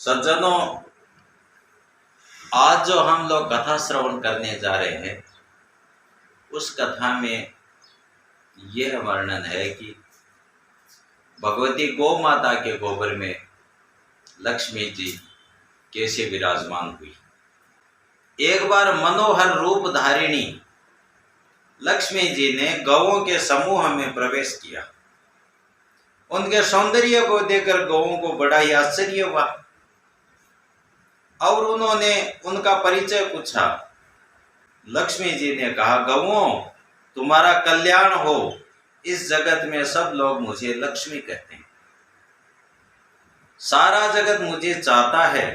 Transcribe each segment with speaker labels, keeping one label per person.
Speaker 1: सज्जनों, आज जो हम लोग कथा श्रवण करने जा रहे हैं उस कथा में यह वर्णन है कि भगवती गौ माता के गोबर में लक्ष्मी जी कैसे विराजमान हुई। एक बार मनोहर रूप धारिणी लक्ष्मी जी ने गौओं के समूह में प्रवेश किया। उनके सौंदर्य को देखकर गौओं को बड़ा ही आश्चर्य हुआ और उन्होंने उनका परिचय पूछा। लक्ष्मी जी ने कहा, गौओं, तुम्हारा कल्याण हो। इस जगत में सब लोग मुझे लक्ष्मी कहते हैं। सारा जगत मुझे चाहता है।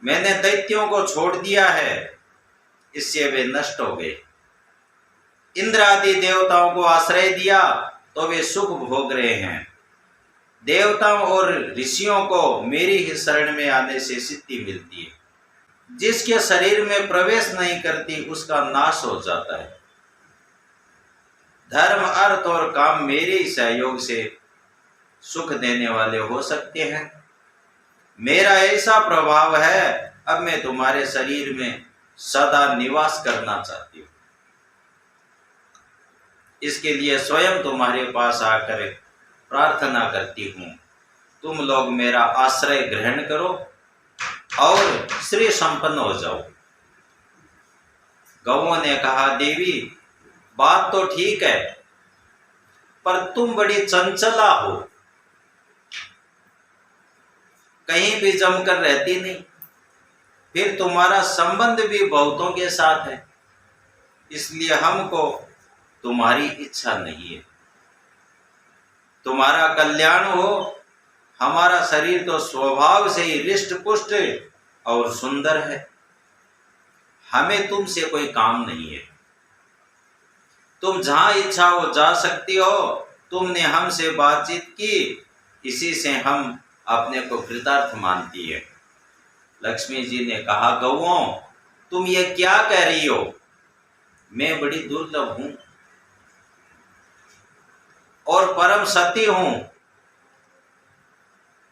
Speaker 1: मैंने दैत्यों को छोड़ दिया है, इससे वे नष्ट हो गए। इंद्र आदि देवताओं को आश्रय दिया तो वे सुख भोग रहे हैं। देवताओं और ऋषियों को मेरी ही शरण में आने से सिद्धि मिलती है। जिसके शरीर में प्रवेश नहीं करती उसका नाश हो जाता है। धर्म, अर्थ और काम मेरे ही सहयोग से सुख देने वाले हो सकते हैं। मेरा ऐसा प्रभाव है, अब मैं तुम्हारे शरीर में सदा निवास करना चाहती हूँ। इसके लिए स्वयं तुम्हारे पास आकर प्रार्थना करती हूँ। तुम लोग मेरा आश्रय ग्रहण करो और श्री संपन्न हो जाओ। गौओं ने कहा, देवी, बात तो ठीक है, पर तुम बड़ी चंचला हो, कहीं भी जमकर रहती नहीं। फिर तुम्हारा संबंध भी बहुतों के साथ है, इसलिए हमको तुम्हारी इच्छा नहीं है। तुम्हारा कल्याण हो। हमारा शरीर तो स्वभाव से ही रिष्ट पुष्ट और सुंदर है। हमें तुमसे कोई काम नहीं है। तुम जहां इच्छा हो जा सकती हो। तुमने हमसे बातचीत की, इसी से हम अपने को कृतार्थ मानती है। लक्ष्मी जी ने कहा, गौओं, तुम ये क्या कह रही हो? मैं बड़ी दुर्लभ हूं और परम सती हूं,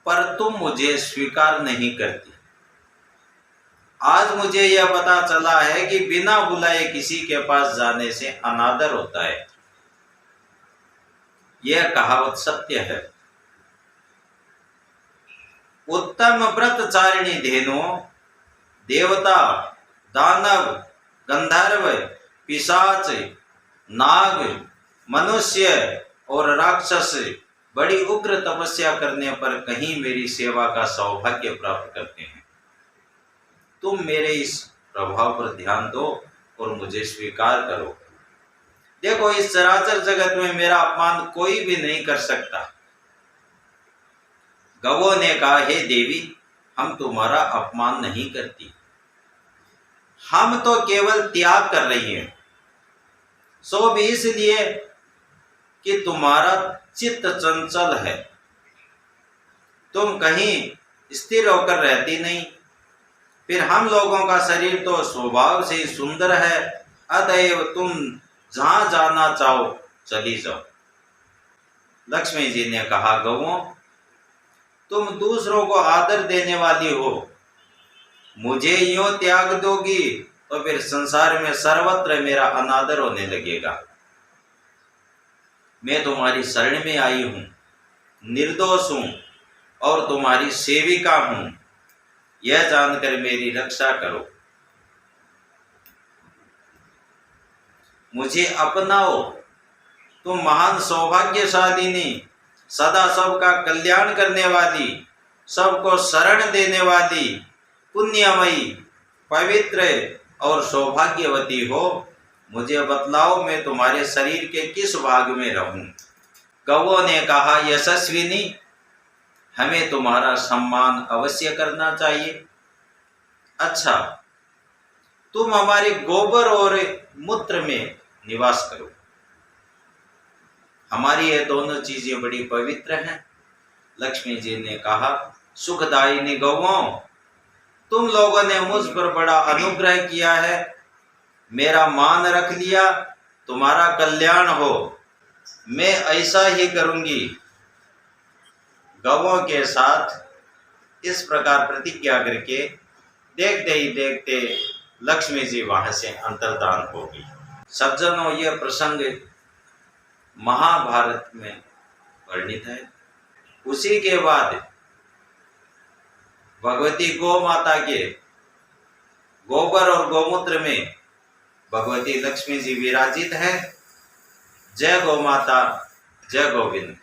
Speaker 1: पर तुम मुझे स्वीकार नहीं करती। आज मुझे यह पता चला है कि बिना बुलाए किसी के पास जाने से अनादर होता है। यह कहावत सत्य है। उत्तम व्रतचारिणी धेनु देवता, दानव, गंधर्व, पिशाच, नाग, मनुष्य और राक्षस बड़ी उग्र तपस्या करने पर कहीं मेरी सेवा का सौभाग्य प्राप्त करते हैं। तुम मेरे इस प्रभाव पर ध्यान दो और मुझे स्वीकार करो। देखो, इस चराचर जगत में मेरा अपमान कोई भी नहीं कर सकता। गौओं ने कहा, हे देवी, हम तुम्हारा अपमान नहीं करती। हम तो केवल त्याग कर रही हैं, सो भी इसलिए कि तुम्हारा चित्त चंचल है। तुम कहीं स्थिर होकर रहती नहीं। फिर हम लोगों का शरीर तो स्वभाव से ही सुंदर है, अतएव तुम जहां जाना चाहो चली जाओ। लक्ष्मी जी ने कहा, गौओं, तुम दूसरों को आदर देने वाली हो। मुझे यूं त्याग दोगी तो फिर संसार में सर्वत्र मेरा अनादर होने लगेगा। मैं तुम्हारी शरण में आई हूं, निर्दोष हूं और तुम्हारी सेविका हूं। यह जानकर मेरी रक्षा करो। मुझे अपनाओ। तुम महान सौभाग्यशालिनी, सदा सबका कल्याण करने वाली, सबको शरण देने वाली, पुण्यमयी, पवित्र और सौभाग्यवती हो। मुझे बतलाओ, मैं तुम्हारे शरीर के किस भाग में रहूं? गौओं ने कहा, यशस्विनी, हमें तुम्हारा सम्मान अवश्य करना चाहिए। अच्छा, तुम हमारे गोबर और मूत्र में निवास करो। हमारी ये दोनों चीजें बड़ी पवित्र हैं। लक्ष्मी जी ने कहा, सुखदायिनी गौओं, तुम लोगों ने मुझ पर बड़ा अनुग्रह किया है, मेरा मान रख लिया। तुम्हारा कल्याण हो। मैं ऐसा ही करूंगी। गौओं के साथ इस प्रकार प्रतिज्ञा करके देखते ही देखते लक्ष्मी जी वहां से अंतर्धान होगी। सज्जनों, यह प्रसंग महाभारत में वर्णित है। उसी के बाद भगवती गौ माता के गोबर और गोमूत्र में भगवती लक्ष्मी जी विराजित है। जय गौ माता, जय गोविंद।